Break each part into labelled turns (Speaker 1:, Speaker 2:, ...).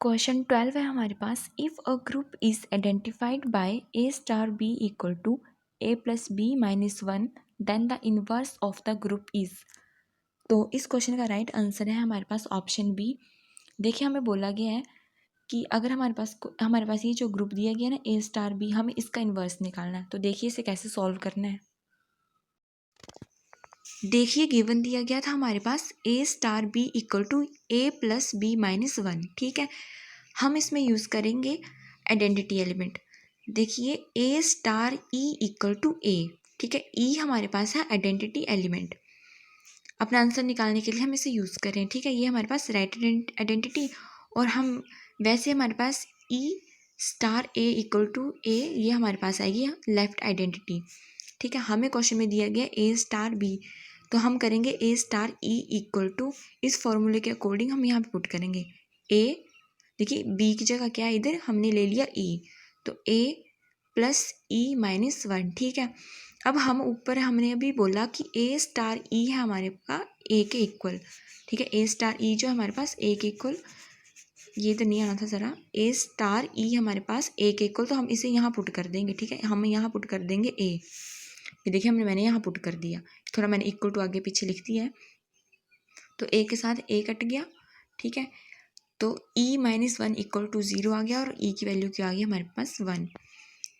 Speaker 1: Question 12 है हमारे पास। If a group is identified by a star b equal to a plus b minus one then the inverse of the group is. तो इस question का right answer है हमारे पास option B. देखिए हमें बोला गया है कि अगर हमारे पास ये जो ग्रुप दिया गया है ना ए स्टार बी, हमें इसका इन्वर्स निकालना है। तो देखिए इसे कैसे सॉल्व करना है। देखिए गिवन दिया गया था हमारे पास a star b equal to a plus b minus one. ठीक है, हम इसमें यूज़ करेंगे आइडेंटिटी एलिमेंट। देखिए a star e equal to a, ठीक है, ई हमारे पास है आइडेंटिटी एलिमेंट। अपना आंसर निकालने के लिए हम इसे यूज़ करें। ठीक है, ये हमारे पास राइट आइडेंटिटी, और हम वैसे हमारे पास ई star a equal to a, ये हमारे पास आएगी लेफ्ट आइडेंटिटी। ठीक है, हमें क्वेश्चन में दिया गया ए स्टार बी, तो हम करेंगे ए स्टार ई इक्वल टू, इस फॉर्मूले के अकॉर्डिंग हम यहाँ पे पुट करेंगे ए। देखिए बी की जगह क्या है, इधर हमने ले लिया ई, तो ए प्लस ई माइनस वन। ठीक है, अब हम ऊपर हमने अभी बोला कि ए स्टार ई है हमारे पास ए के इक्वल। ठीक है, ए स्टार ई जो हमारे पास ए के इक्वल, ये तो नहीं आना था ज़रा, ए स्टार ई हमारे पास ए के इक्वल, तो हम इसे यहाँ पुट कर देंगे। ठीक है, हम यहाँ पुट कर देंगे ए। ये देखिए मैंने यहाँ पुट कर दिया, थोड़ा मैंने इक्वल टू आगे पीछे लिख दिया है, तो ए के साथ ए कट गया। ठीक है, तो e minus one equal to zero आ गया, और e की वैल्यू क्या आ गई हमारे पास वन।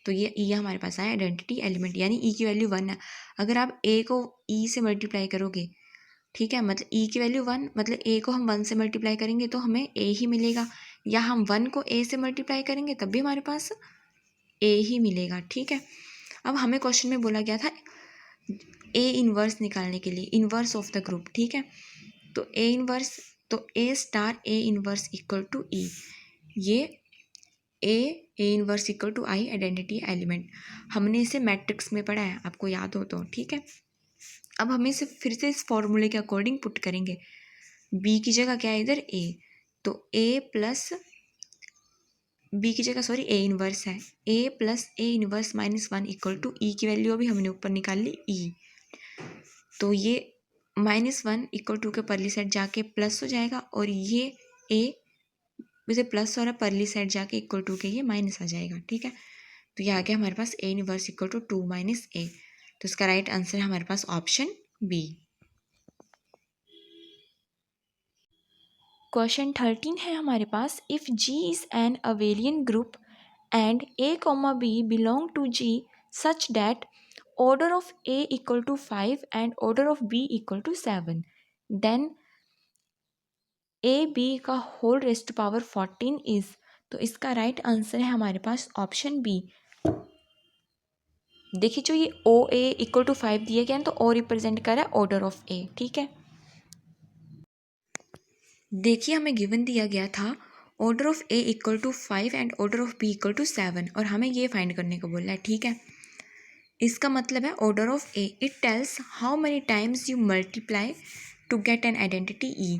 Speaker 1: तो ये e हमारे पास आया आइडेंटिटी एलिमेंट, यानी e की वैल्यू वन है। अगर आप a को e से मल्टीप्लाई करोगे, ठीक है, मतलब e की वैल्यू वन, मतलब a को हम वन से मल्टीप्लाई करेंगे तो हमें a ही मिलेगा, या हम वन को a से मल्टीप्लाई करेंगे तब भी हमारे पास a ही मिलेगा। ठीक है, अब हमें क्वेश्चन में बोला गया था a इन्वर्स निकालने के लिए, इन्वर्स ऑफ द ग्रुप। ठीक है, तो a इन्वर्स, तो a star a inverse equal to e, ये a inverse equal to I identity element. हमने इसे मैट्रिक्स में पढ़ा है, आपको याद हो तो। ठीक है, अब हमें इसे फिर से इस फॉर्मूले के अकॉर्डिंग पुट करेंगे। बी की जगह क्या है इधर ए, तो ए प्लस बी की जगह सॉरी ए इन्वर्स है, a plus a inverse minus one equal to e की वैल्यू अभी हमने ऊपर निकाल ली ई, तो ये माइनस वन इक्वल टू के परली साइड जाके प्लस हो जाएगा, और ये ए इसे प्लस और परली साइड जाके इक्वल टू के ये माइनस आ जाएगा। ठीक है, तो ये आ गया हमारे पास a inverse equal to two minus a, तो इसका राइट आंसर है हमारे पास ऑप्शन बी। क्वेश्चन 13 है हमारे पास। If G is an abelian group and a comma b belong to G such that order of A equal to 5 and order of B equal to 7, then A B का whole rest power 14 is. तो इसका right answer है हमारे पास option B. देखिए जो ये ओ ए equal to 5 दिया गया है, तो ओ रिप्रेजेंट कर रहा है ऑर्डर ऑफ ए। ठीक है, देखिए हमें गिवन दिया गया था order of A equal to 5 and order of B equal to 7, और हमें ये फाइंड करने को बोला है। ठीक है, इसका मतलब है order of a, it tells how many times you multiply to get an identity e.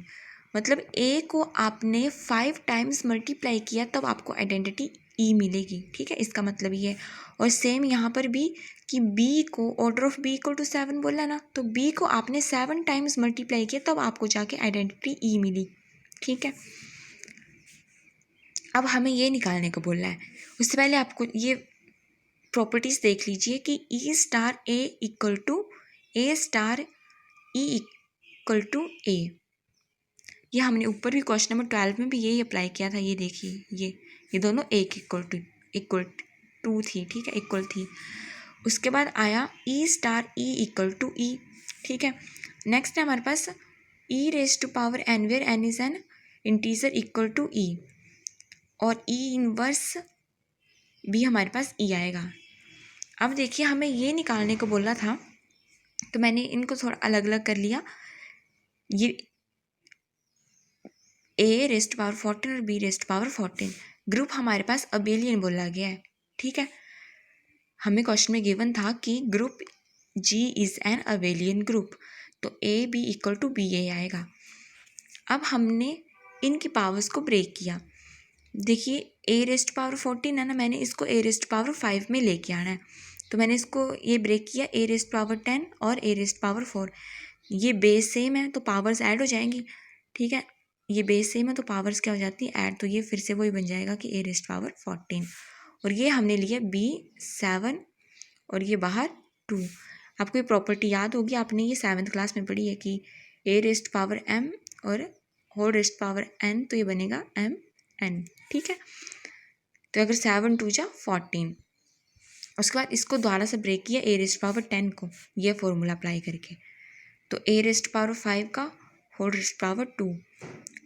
Speaker 1: मतलब ए को आपने 5 टाइम्स मल्टीप्लाई किया तब आपको आइडेंटिटी ई मिलेगी। ठीक है, इसका मतलब ये है। और सेम यहाँ पर भी कि बी को order of B equal to 7 बोला ना, तो बी को आपने 7 टाइम्स मल्टीप्लाई किया तब आपको जाके आइडेंटिटी ई मिली। ठीक है, अब हमें ये निकालने को बोला है। उससे पहले आपको ये प्रॉपर्टीज़ देख लीजिए कि e star a equal to a star e equal to a, ये हमने ऊपर भी क्वेश्चन नंबर 12 में भी यही अप्लाई किया था। ये देखिए ये दोनों एक इक्वल टू थी। ठीक है, इक्वल थी। उसके बाद आया e star e equal to e. ठीक है, नेक्स्ट है हमारे पास e raise to power n where n is an integer equal to e, और ई इनवर्स भी हमारे पास ई आएगा। अब देखिए हमें ये निकालने को बोला था, तो मैंने इनको थोड़ा अलग अलग कर लिया। ये ए रेस्ट पावर 14 और बी रेस्ट पावर 14 ग्रुप हमारे पास अबेलियन बोला गया है। ठीक है, हमें क्वेश्चन में गिवन था कि group G is an abelian group, तो a b equal to b a आएगा। अब हमने इनकी पावर्स को ब्रेक किया। देखिए ए रेस्ट पावर 14 है ना, मैंने इसको ए रेस्ट पावर 5 में लेके आना है, तो मैंने इसको ये ब्रेक किया ए रेस्ट पावर 10 और ए रेस्ट पावर 4। ये बेस सेम है तो पावर्स ऐड हो जाएंगी। ठीक है, ये बेस सेम है तो पावर्स क्या हो जाती है ऐड, तो ये फिर से वही बन जाएगा कि ए रेस्ट पावर 14। और ये हमने लिया बी 7 और ये बाहर 2। आपको ये प्रॉपर्टी याद होगी, आपने ये 7th क्लास में पढ़ी है कि ए रेस्ट पावर m और होल रेस्ट पावर n, तो ये बनेगा m n। ठीक है, तो अगर 7 2 जा 14, उसके बाद इसको दोबारा से ब्रेक किया ए रेस्ट पावर 10 को, ये फॉर्मूला अप्लाई करके, तो ए रेस्ट पावर 5 का होल रेस्ट पावर 2।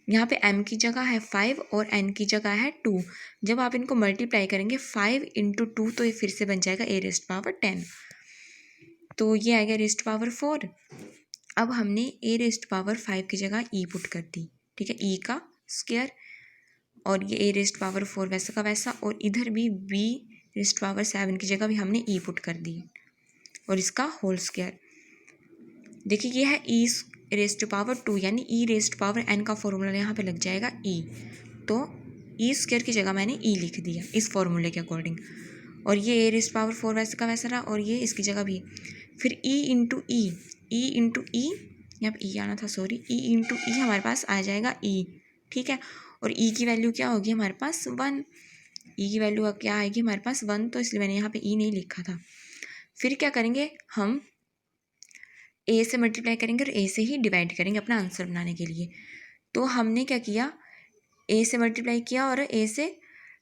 Speaker 1: यहाँ पे m की जगह है 5 और n की जगह है 2। जब आप इनको मल्टीप्लाई करेंगे 5 × 2, तो ये फिर से बन जाएगा ए रेस्ट पावर 10, तो ये आएगा रेस्ट पावर 4। अब हमने ए रेस्ट पावर 5 की जगह e पुट कर दी, ठीक है, e का स्क्वायर, और ये ए रेस्ट पावर 4 वैसा का वैसा, और इधर भी b रेस्ट पावर 7 की जगह भी हमने e पुट कर दी और इसका होल स्क्वायर। देखिए ये है e रेस्ट पावर 2 यानी e रेस्ट पावर n का फॉर्मूला यहाँ पे लग जाएगा e, तो e स्क्वायर की जगह मैंने e लिख दिया इस फॉर्मूले के अकॉर्डिंग। और ये ए रेस्ट पावर 4 वैसे का वैसा रहा, और ये इसकी जगह भी फिर e इंटू ई, यहाँ पे e आना था सॉरी, e इंटू ई हमारे पास आ जाएगा e, ठीक है, और e की वैल्यू क्या होगी हमारे पास 1, e की वैल्यू क्या आएगी हमारे पास 1, तो इसलिए मैंने यहाँ पे e नहीं लिखा था। फिर क्या करेंगे हम a से मल्टीप्लाई करेंगे और a से ही डिवाइड करेंगे अपना आंसर बनाने के लिए। तो हमने क्या किया, a से मल्टीप्लाई किया और a से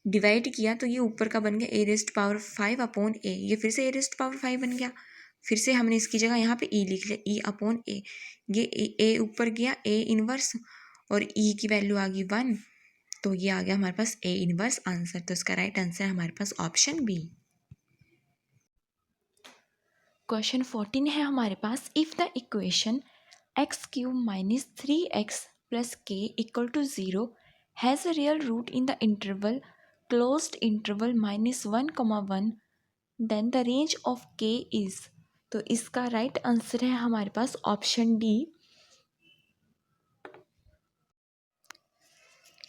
Speaker 1: डिवाइड किया, तो ये ऊपर का बन गया ए रेस्ट पावर 5 अपॉन ए, ये फिर से ए रेस्ट पावर 5 बन गया। फिर से हमने इसकी जगह यहाँ पे e लिख लिया, e अपॉन ए, ये a ऊपर गया a इनवर्स और e की वैल्यू आ गई 1, तो ये आ गया हमारे पास a इनवर्स आंसर। तो इसका राइट आंसर है हमारे पास ऑप्शन बी।
Speaker 2: क्वेश्चन 14 है हमारे पास, if the equation x³ minus 3x plus k equal to 0 has a real root in the interval closed interval -1, then the range of k is. तो इसका right answer है हमारे पास option D.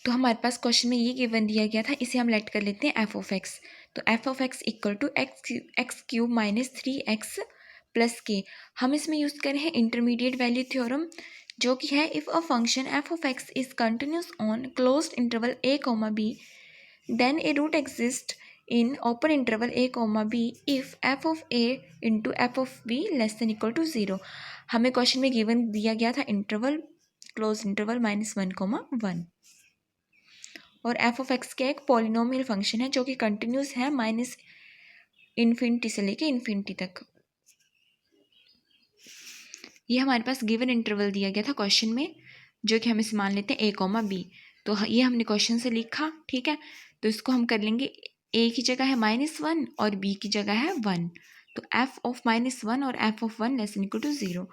Speaker 1: तो हमारे पास question में ये गिवन दिया गया था, इसे हम लेट कर लेते हैं एफ ऑफ एक्स। तो f of x equal to x³ minus 3x plus k. हम इसमें यूज़ कर रहे हैं इंटरमीडिएट वैल्यू थ्योरम, जो कि है if a function f of x is continuous on closed interval a, b, then a root exist in open interval a, b if f of a into f of b less than equal to 0। हमें question में given दिया गया था interval close interval -1, 1, और F of x का एक polynomial function है जो कि कंटिन्यूस है -इन्फिनिटी से लेके इन्फिनिटी तक। ये हमारे पास गिवन इंटरवल दिया गया था क्वेश्चन में, जो कि हम इसे मान लेते हैं a, b। तो ये हमने क्वेश्चन से लिखा, ठीक है, तो इसको हम कर लेंगे a की जगह है -1 और b की जगह है 1, तो f ऑफ -1 और f of 1 less than equal to 0।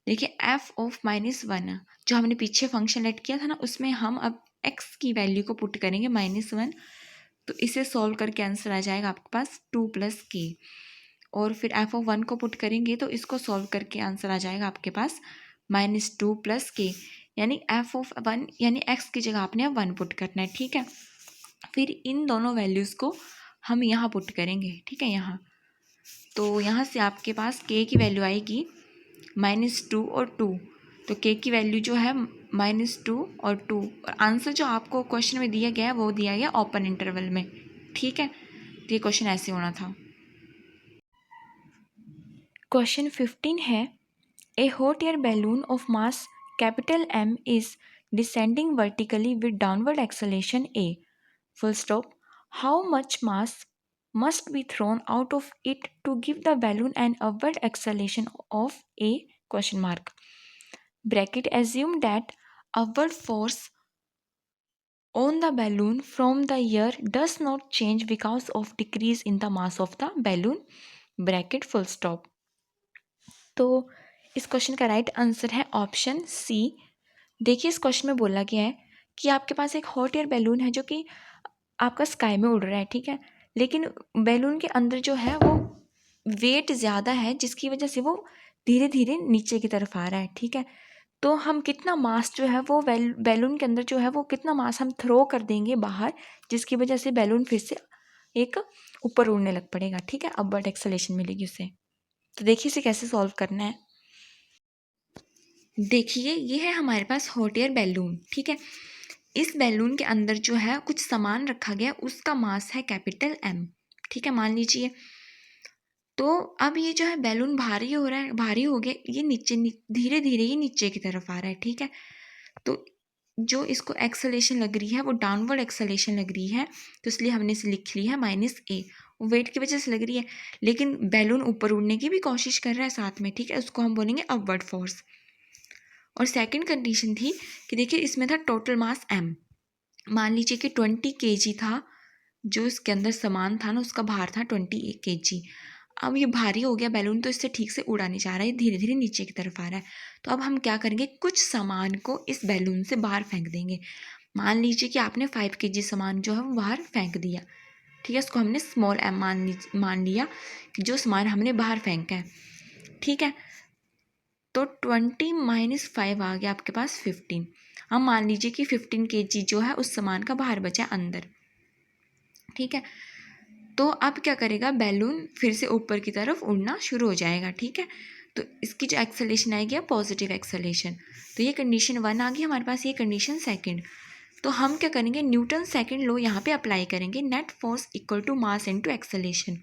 Speaker 1: देखिए f ऑफ -1 जो हमने पीछे फंक्शन लेट किया था ना, उसमें हम अब x की वैल्यू को पुट करेंगे -1, तो इसे सॉल्व करके आंसर आ जाएगा आपके पास 2 + k, और फिर f ऑफ 1 को पुट करेंगे तो इसको सॉल्व करके आंसर आ जाएगा आपके पास -2 + k, यानी f ऑफ 1 यानी x की जगह आपने 1 पुट करना है, ठीक है। फिर इन दोनों वैल्यूज़ को हम यहाँ पुट करेंगे, ठीक है, यहाँ, तो यहाँ से आपके पास k की वैल्यू आएगी -2 और 2, तो k की वैल्यू जो है -2 और 2, और आंसर जो आपको क्वेश्चन में दिया गया है वो दिया गया ओपन इंटरवल में, ठीक है। तो ये क्वेश्चन ऐसे होना था।
Speaker 2: क्वेश्चन 15 है, ए hot air balloon of mass M is descending vertically with downward acceleration a, full stop. How much mass must be thrown out of it to give the balloon an upward acceleration of a ? Bracket, assume that upward force on the balloon from the air does not change because of decrease in the mass of the balloon. Bracket, full stop. तो इस question का right answer है option C. देखिए इस question में बोला गया है कि आपके पास एक हॉट एयर बैलून है जो कि आपका स्काई में उड़ रहा है, ठीक है, लेकिन बैलून के अंदर जो है वो वेट ज़्यादा है, जिसकी वजह से वो धीरे धीरे नीचे की तरफ आ रहा है, ठीक है। तो हम कितना मास जो है वो बैलून के अंदर जो है वो कितना मास हम थ्रो कर देंगे बाहर, जिसकी वजह से बैलून फिर से एक ऊपर उड़ने लग पड़ेगा, ठीक है, अपवर्ड एक्सेलेरेशन मिलेगी उसे। तो देखिए इसे कैसे सॉल्व करना है।
Speaker 1: देखिए ये है हमारे पास हॉट एयर बैलून, ठीक है। इस बैलून के अंदर जो है कुछ सामान रखा गया, उसका मास है कैपिटल M, ठीक है, मान लीजिए। तो अब ये जो है बैलून भारी हो रहा है, भारी हो गया, ये नीचे धीरे धीरे ये नीचे की तरफ आ रहा है, ठीक है। तो जो इसको एक्सेलेरेशन लग रही है वो डाउनवर्ड एक्सेलेरेशन लग रही है, तो इसलिए हमने इसे लिख ली है -a। वेट की वजह से लग रही है, लेकिन बैलून ऊपर उड़ने की भी कोशिश कर रहा है साथ में, ठीक है, उसको हम बोलेंगे अपवर्ड फोर्स। और सेकंड कंडीशन थी कि देखिए इसमें था टोटल मास m, मान लीजिए कि 20 kg था, जो इसके अंदर सामान था ना उसका भार था 20 kg। अब ये भारी हो गया बैलून, तो इससे ठीक से उड़ा नहीं जा रहा है, धीरे धीरे नीचे की तरफ आ रहा है। तो अब हम क्या करेंगे, कुछ सामान को इस बैलून से बाहर फेंक देंगे। मान लीजिए कि आपने 5 kg सामान जो है वो बाहर फेंक दिया, ठीक है, इसको हमने स्मॉल m मान लिया कि जो सामान हमने बाहर फेंका है, ठीक है। तो 20 - 5 आ गया आपके पास 15। हम मान लीजिए कि 15 kg जो है उस सामान का बाहर बचा अंदर, ठीक है। तो अब क्या करेगा, बैलून फिर से ऊपर की तरफ उड़ना शुरू हो जाएगा, ठीक है। तो इसकी जो एक्सेलेरेशन आएगी पॉजिटिव एक्सेलेरेशन। तो ये कंडीशन 1 आ गई हमारे पास, ये कंडीशन सेकंड। तो हम क्या करेंगे, न्यूटन सेकंड लॉ यहाँ पे अप्लाई करेंगे, net force equal to mass into acceleration,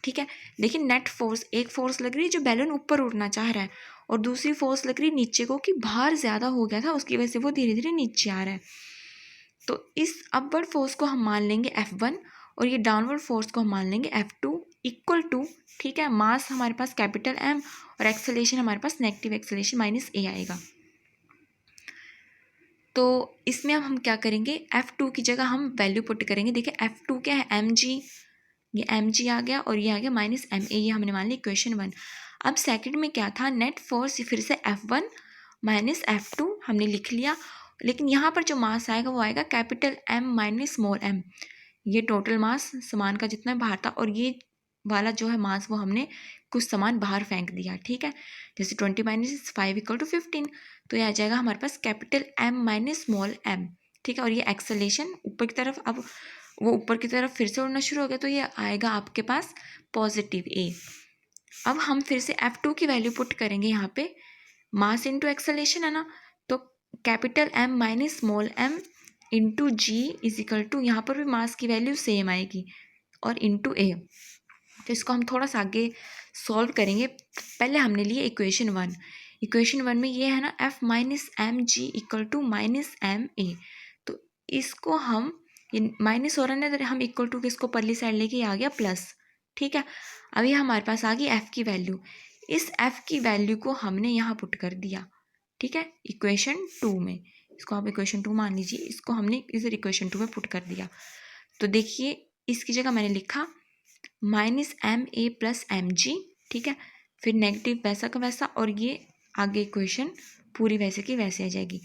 Speaker 1: ठीक है। देखिए नेट फोर्स, एक फोर्स लग रही है जो बैलून ऊपर उड़ना चाह रहा है, और दूसरी फोर्स लग रही है नीचे को कि भार ज़्यादा हो गया था, उसकी वजह से वो धीरे धीरे नीचे आ रहा है। तो इस अपवर्ड फोर्स को हम मान लेंगे F1, और ये डाउनवर्ड फोर्स को हम मान लेंगे F2 इक्वल टू, ठीक है, मास हमारे पास कैपिटल M और एक्सेलेरेशन हमारे पास नेगेटिव एक्सेलेरेशन -a आएगा। तो इसमें अब हम क्या करेंगे, F2 की जगह हम वैल्यू पुट करेंगे। देखिए F2 क्या है, mg, ये mg आ गया और ये आ गया -ma, ये हमने मान लिया इक्वेशन 1। अब सेकंड में क्या था, नेट फोर्स फिर से F1 -F2 हमने लिख लिया, लेकिन यहाँ पर जो मास आएगा वो आएगा कैपिटल M - स्मॉल m। ये टोटल मास सामान का जितना बाहर था, और ये वाला जो है मास वो हमने कुछ सामान बाहर फेंक दिया, ठीक है। जैसे 20 - 5 = 15, तो ये आ जाएगा हमारे पास कैपिटल M - स्मॉल m, ठीक है। और ये एक्सेलेरेशन ऊपर की तरफ, अब वो ऊपर की तरफ फिर से उड़ना शुरू हो गया, तो ये आएगा आपके पास पॉजिटिव a। अब हम फिर से F2 की वैल्यू पुट करेंगे यहाँ पे, मास इंटू एक्सेलेरेशन है ना, तो capital M - small m into g equal to, यहाँ पर भी मास की वैल्यू सेम आएगी, और इंटू a। तो इसको हम थोड़ा सा आगे सॉल्व करेंगे। पहले हमने लिए इक्वेशन 1, इक्वेशन 1 में ये है ना F - mg equal to -ma। तो इसको हम, ये माइनस हो रहा है ना, हम इक्वल टू के इसको परली साइड लेके आ गया प्लस, ठीक है। अभी हमारे पास आ गई F की वैल्यू, इस F की वैल्यू को हमने यहाँ पुट कर दिया, ठीक है, इक्वेशन 2 में। इसको आप इक्वेशन 2 मान लीजिए, इसको हमने इधर इक्वेशन 2 में पुट कर दिया। तो देखिए इसकी जगह मैंने लिखा -ma + mg, ठीक है, फिर नेगेटिव वैसा का वैसा, और ये आगे इक्वेशन पूरी वैसे की वैसे आ जाएगी।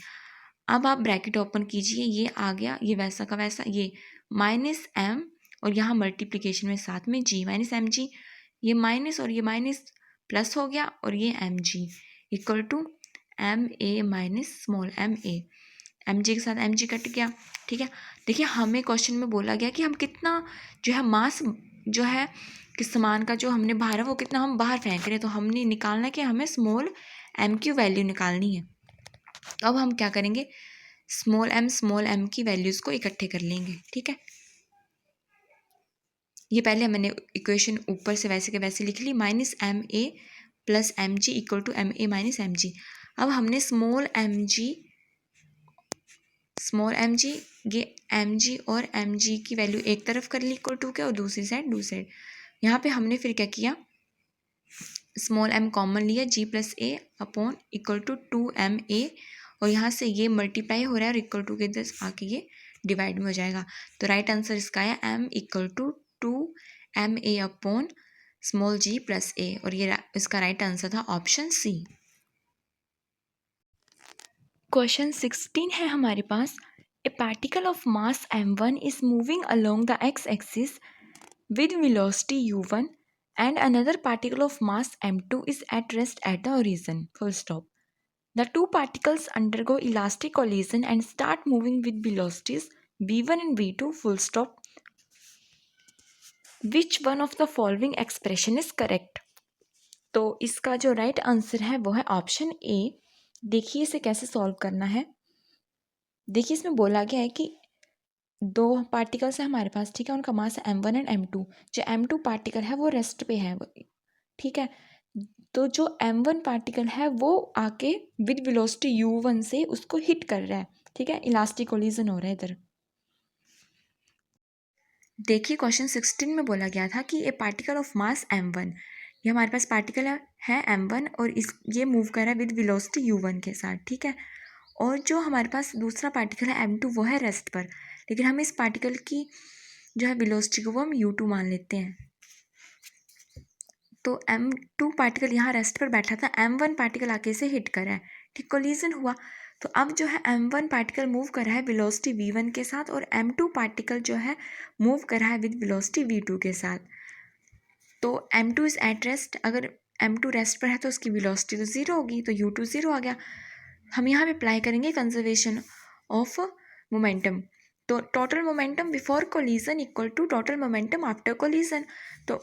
Speaker 1: अब आप ब्रैकेट ओपन कीजिए, ये आ गया, ये वैसा का वैसा, ये -m और यहाँ मल्टीप्लिकेशन में साथ में g -mg, ये माइनस और ये माइनस प्लस हो गया, और ये mg equal to ma - small ma। mg के साथ mg कट गया, ठीक है। देखिए हमें क्वेश्चन में बोला गया कि हम कितना जो है मास जो है कि सामान का जो हमने बाहर है वो कितना हम बाहर फेंक रहे हैं, तो हमने निकालना है कि हमें स्मॉल m की वैल्यू निकालनी है। तो अब हम क्या करेंगे, स्मॉल m की वैल्यूज़ को इकट्ठे कर लेंगे, ठीक है। ये पहले मैंने इक्वेशन ऊपर से वैसे के वैसे लिख ली, -ma + mg equal to ma - mg। अब हमने स्मॉल mg, ये mg और mg की वैल्यू एक तरफ कर ली इक्वल टू के, और दूसरी साइड। यहाँ पे हमने फिर क्या किया, स्मॉल m कॉमन लिया, g + a upon equal to 2ma, और यहाँ से ये मल्टीप्लाई हो रहा है और इक्वल टू के इधर आके ये डिवाइड में हो जाएगा। तो राइट आंसर इसका है m equal to 2ma upon small g + a, और ये इसका राइट आंसर था ऑप्शन सी।
Speaker 2: क्वेश्चन 16 है हमारे पास, a particle of mass m1 is moving along the x axis with velocity u1 and another particle of mass m2 is at rest at the origin, full stop. The two particles undergo elastic collision and start moving with velocities v1 and v2, full stop. Which one of the following expression is correct? तो इसका जो right answer है वो है option A,
Speaker 1: देखिए इसे कैसे solve करना है। देखिए इसमें बोला गया है कि दो पार्टिकल्स है हमारे पास, ठीक है, उनका मास है m1 एंड m2। जो m2 पार्टिकल है वो रेस्ट पे है, ठीक है। तो जो m1 पार्टिकल है वो आके विद वेलोसिटी u1 से उसको हिट कर रहा है, ठीक है, इलास्टिक कोलिजन हो रहा है इधर। देखिए क्वेश्चन 16 में बोला गया था कि ए पार्टिकल ऑफ मास m1, ये हमारे पास पार्टिकल है m1 और इस ये मूव कर रहा है विद वेलोसिटी u1 के साथ, ठीक है। और जो हमारे पास दूसरा पार्टिकल है m2 वो है रेस्ट पर, लेकिन हम इस पार्टिकल की जो है वेलोसिटी को वो हम u2 मान लेते हैं। तो m2 पार्टिकल यहाँ रेस्ट पर बैठा था, m1 पार्टिकल आके इसे हिट करा है, ठीक, कोलिजन हुआ। तो अब जो है m1 पार्टिकल मूव कर रहा है वेलोसिटी v1 के साथ और m2 पार्टिकल जो है मूव कर रहा है विद वेलोसिटी v2 के साथ। तो m2 इज एट रेस्ट, अगर m2 रेस्ट पर है तो उसकी वेलोसिटी तो ज़ीरो होगी, तो u2 ज़ीरो आ गया। हम यहाँ पे अप्लाई करेंगे कंजर्वेशन ऑफ मोमेंटम। तो total momentum before collision equal to total momentum after collision. तो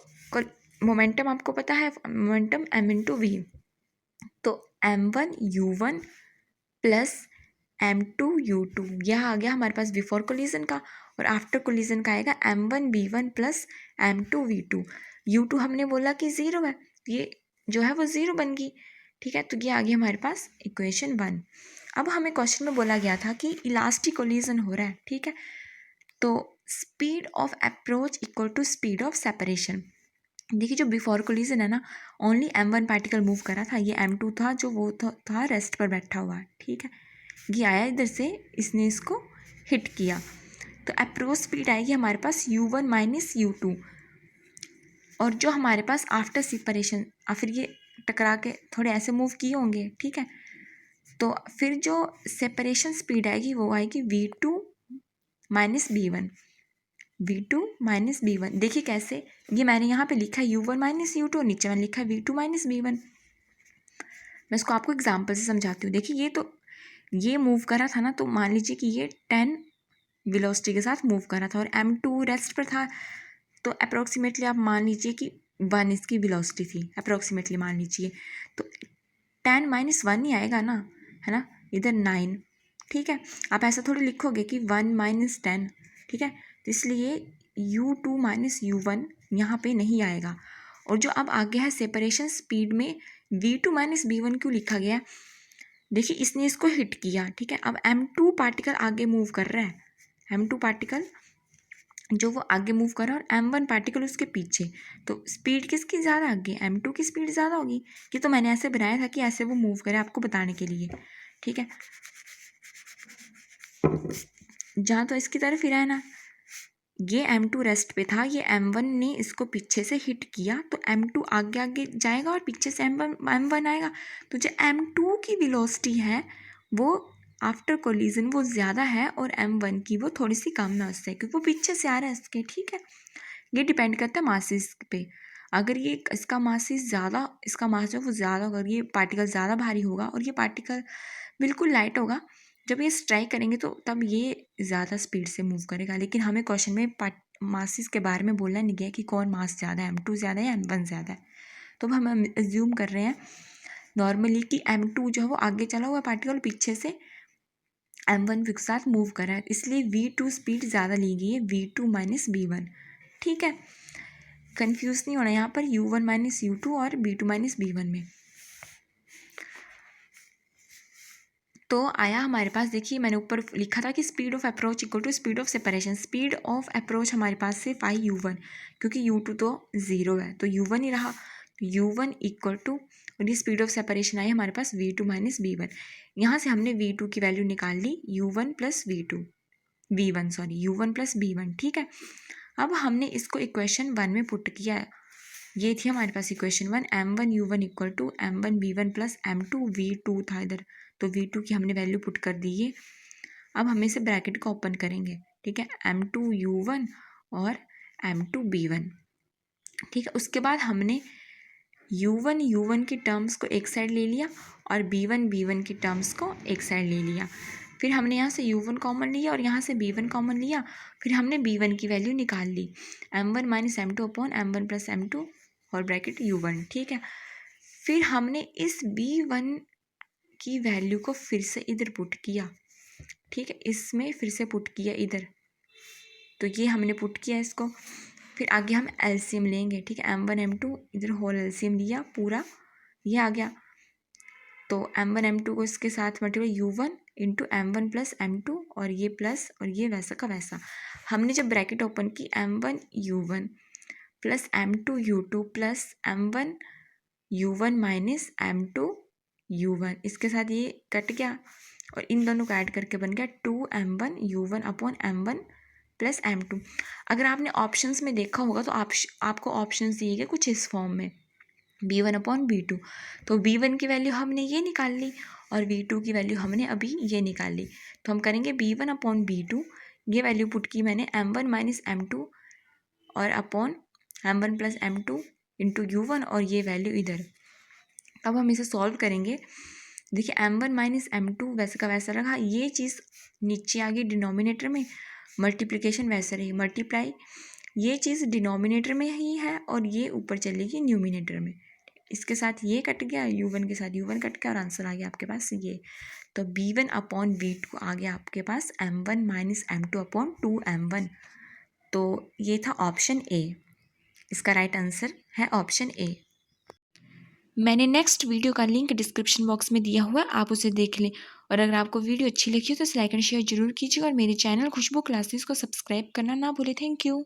Speaker 1: मोमेंटम आपको पता है, मोमेंटम m इंटू वी। तो m1 u1 plus m2 u2, यह आ गया हमारे पास बिफोर कोलिजन का, और आफ्टर कोलिजन का आएगा m1 v1 plus m2 v2। u2 हमने बोला कि ज़ीरो है, ये जो है वो ज़ीरो बन गई, ठीक है। तो ये आ गया हमारे पास इक्वेशन 1। अब हमें क्वेश्चन में बोला गया था कि इलास्टिक कोलिजन हो रहा है, ठीक है। तो speed of approach equal to speed of separation. देखिए जो बिफोर कोलिजन है ना, ओनली m1 पार्टिकल मूव करा था, ये m2 था जो वो था रेस्ट पर बैठा हुआ, ठीक है। ये आया इधर से, इसने इसको हिट किया, तो अप्रोच स्पीड आएगी हमारे पास u1 माइनस u2। और जो हमारे पास आफ्टर सेपरेशन, फिर ये टकरा के थोड़े ऐसे मूव किए होंगे, ठीक है। तो फिर जो सेपरेशन स्पीड आएगी वो आएगी v2 minus b1, v2 minus b1। देखिए कैसे, ये मैंने यहाँ पे लिखा है u1 माइनस u2, नीचे मैंने लिखा है v2 माइनस b1। मैं इसको आपको एग्जाम्पल से समझाती हूँ। देखिए ये तो ये मूव करा था ना, तो मान लीजिए कि ये 10 वेलोसिटी के साथ मूव करा था और m2 रेस्ट पर था, तो अप्रोक्सीमेटली आप मान लीजिए कि 1 इसकी वेलोसिटी थी, अप्रोक्सीमेटली मान लीजिए। तो 10 माइनस 1 ही आएगा ना, है ना, इधर 9, ठीक है। आप ऐसा थोड़ी लिखोगे कि 1 माइनस 10, ठीक है। तो इसलिए u2 माइनस u1 यहाँ पे नहीं आएगा। और जो अब आगे है सेपरेशन स्पीड में v2 माइनस b1 क्यों लिखा गया, देखिए इसने इसको हिट किया, ठीक है। अब m2 पार्टिकल आगे मूव कर रहा है, m2 पार्टिकल जो वो आगे मूव कर रहा है और m1 पार्टिकल उसके पीछे, तो स्पीड किसकी ज़्यादा आगे, m2 की स्पीड ज़्यादा होगी। ये तो मैंने ऐसे बनाया था कि ऐसे वो मूव करे आपको बताने के लिए, ठीक है। जहाँ तो इसकी तरफ ही रहना, ये m2 रेस्ट पे था, ये m1 ने इसको पीछे से हिट किया, तो m2 आगे आगे जाएगा और पीछे से m1 आएगा। तो जो m2 की वेलोसिटी है वो आफ्टर कोलिजन वो ज़्यादा है और m1 की वो थोड़ी सी कम है उससे, क्योंकि वो पीछे से आ रहा है इसके, ठीक है। ये डिपेंड करता है मासिस पे। अगर ये इसका मासिस ज़्यादा, इसका मास जो वो ज़्यादा, अगर ये पार्टिकल ज़्यादा भारी होगा और ये पार्टिकल बिल्कुल लाइट होगा, जब ये स्ट्राइक करेंगे तो तब ये ज़्यादा स्पीड से मूव करेगा। लेकिन हमें क्वेश्चन में मासिस के बारे में बोलना नहीं गया कि कौन मास ज़्यादा है, m2 ज़्यादा है या m1 ज़्यादा है। तो हम एज्यूम कर रहे हैं नॉर्मली कि m2 जो है वो आगे चला हुआ पार्टिकल पीछे से m1 के साथ मूव कर रहा है, इसलिए v2 स्पीड ज़्यादा ली गई है, v2 माइनस b1, ठीक है। कंफ्यूज नहीं होना यहाँ पर u1 माइनस u2 और b2 माइनस b1 में। तो आया हमारे पास, देखिए मैंने ऊपर लिखा था कि speed of approach equal to speed of separation. Speed of approach हमारे पास से 5u1, क्योंकि u2 तो ज़ीरो है तो u1 ही रहा, u1 इक्वल टू, और ये स्पीड ऑफ सेपरेशन आई हमारे पास v2 माइनस b1। यहाँ से हमने v2 की वैल्यू निकाल ली u1 plus v1 sorry u1 plus b1, ठीक है। अब हमने इसको इक्वेशन 1 में पुट किया, ये थी हमारे पास equation 1, m1 u1 equal to m1 v1 plus m2 v2 था इधर, तो v2 की हमने वैल्यू पुट कर दी है। अब हम इसे ब्रैकेट को ओपन करेंगे, ठीक है, m2 u1 और m2 b1, ठीक है। उसके बाद हमने u1 की टर्म्स को एक साइड ले लिया और b1 की टर्म्स को एक साइड ले लिया। फिर हमने यहाँ से u1 कॉमन लिया और यहाँ से b1 कॉमन लिया, फिर हमने b1 की वैल्यू निकाल ली, m1 minus m2 upon m1 plus m2 और ब्रैकेट u1, ठीक है। फिर हमने इस b1 की वैल्यू को फिर से इधर पुट किया, ठीक है, इसमें फिर से पुट किया इधर, तो ये हमने पुट किया इसको। फिर आगे हम एलसीएम लेंगे, ठीक है, m1 m2 इधर होल एलसीएम लिया पूरा, ये आ गया। तो m1 m2 को इसके साथ multiply u1 into m1 plus m2, और ये प्लस और ये वैसा का वैसा। हमने जब ब्रैकेट ओपन की m1 u1 plus m2 u2 plus m1 u1 minus m2 u1, इसके साथ ये कट गया और इन दोनों को ऐड करके बन गया 2m1 u1 upon m1 plus m2। अगर आपने ऑप्शंस में देखा होगा तो आपको ऑप्शंस दिए गए कुछ इस फॉर्म में, b1 अपॉन b2। तो b1 की वैल्यू हमने ये निकाल ली और b2 की वैल्यू हमने अभी ये निकाल ली। तो हम करेंगे b1 अपॉन b2, ये वैल्यू पुट की मैंने m1 माइनस m2 और upon m1 plus m2 into u1, और ये वैल्यू इधर। अब हम इसे सॉल्व करेंगे। देखिए m1 माइनस m2 वैसे का वैसा रहा, ये चीज़ नीचे आ गई डिनोमिनेटर में, मल्टीप्लिकेशन वैसे रही, मल्टीप्लाई ये चीज़ डिनोमिनेटर में ही है और ये ऊपर चलेगी न्यूमिनेटर में। इसके साथ ये कट गया, u1 के साथ u1 कट गया और आंसर आ गया आपके पास ये। तो b1 अपॉन b2 आ गया आपके पास m1 minus m2 upon 2m1। तो ये था ऑप्शन ए, इसका राइट आंसर है ऑप्शन ए। मैंने नेक्स्ट वीडियो का लिंक डिस्क्रिप्शन बॉक्स में दिया हुआ है, आप उसे देख लें। और अगर आपको वीडियो अच्छी लगी हो तो लाइक एंड शेयर जरूर कीजिएगा और मेरे चैनल खुशबू क्लासेस को सब्सक्राइब करना ना भूलें। Thank you.